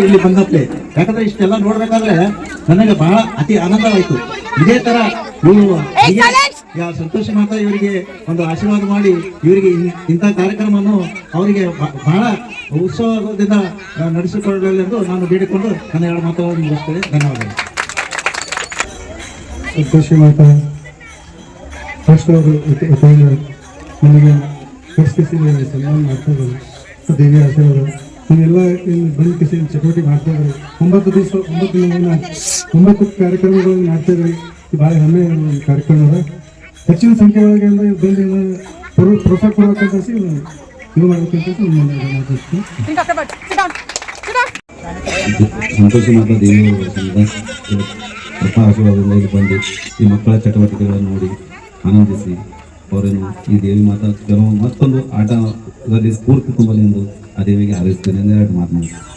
ಇಲ್ಲಿ ಬಂದಪ್ಲೆ ಯಾಕಂದ್ರೆ ಇಷ್ಟೆಲ್ಲ ನೋಡ್ಬೇಕಾದ್ರೆ ನನಗೆ ಬಹಳ ಅತಿ ಆನಂದವಾಯ್ತು. ಇದೇ ತರ ನೀವು ಸಂತೋಷ ಮಾತಾ ಇವರಿಗೆ ಒಂದು ಆಶೀರ್ವಾದ ಮಾಡಿ ಇವರಿಗೆ ಇಂಥ ಕಾರ್ಯಕ್ರಮವನ್ನು ಅವರಿಗೆ ಬಹಳ ಉತ್ಸವದಿಂದ ನಡೆಸಿಕೊಳ್ಳಲೆಂದು ನಾನು ಬೇಡಿಕೊಂಡು ನನ್ನ ಎರಡು ಮಾತುಗಳನ್ನು ಮುಗಿಸ್ತೇನೆ. ಧನ್ಯವಾದಗಳು. ಸಂತೋಷ ಮಾತಾ ಫಸ್ಟ್ ಅವರು ನಮಗೆ ಸನ್ಮಾನ ಮಾಡ್ತಾ ಇದ್ದಾರೆ. ದೇವಿ ಆಶೀರ್ವಾದ ನೀವೆಲ್ಲ ಬಂದು ಕಿಸಿ ಚಟುವಟಿಕೆ ಮಾಡ್ತಾ ಇದ್ದಾರೆ. 9 ದಿವಸ 9 ಕಾರ್ಯಕ್ರಮಗಳನ್ನು ಮಾಡ್ತಾ ಇದ್ದಾರೆ. ಭಾಳ ಹೆಮ್ಮೆ ಕಾರ್ಯಕ್ರಮ ಅದ. ಹೆಚ್ಚಿನ ಸಂಖ್ಯೆ ಒಳಗೆ ಬಂದು ಪ್ರೋತ್ಸಾಹ ಕೊಡಬೇಕಂತ ಇದು ಮಾಡಬೇಕಂತ ಸಂತೋಷ ಮಾತಾ ದೇವಿ ಕೃಪಾ ಆಶೀರ್ವಾದದಿಂದ ಇಲ್ಲಿ ಬಂದು ಈ ಮಕ್ಕಳ ಚಟುವಟಿಕೆಗಳನ್ನು ನೋಡಿ ಆನಂದಿಸಿ ಅವರನ್ನು ಈ ದೇವಿ ಮಾತಾ ಕೆಲವು ಮತ್ತೊಂದು ಆಟದಲ್ಲಿ ಸ್ಫೂರ್ತಿ ತುಂಬಲಿ ಎಂದು ಆ ದೇವಿಗೆ ಹಾರೈಸ್ತೇನೆ ಎಂದು ಎರಡು ಮಾತನಾಡ್ತೀನಿ.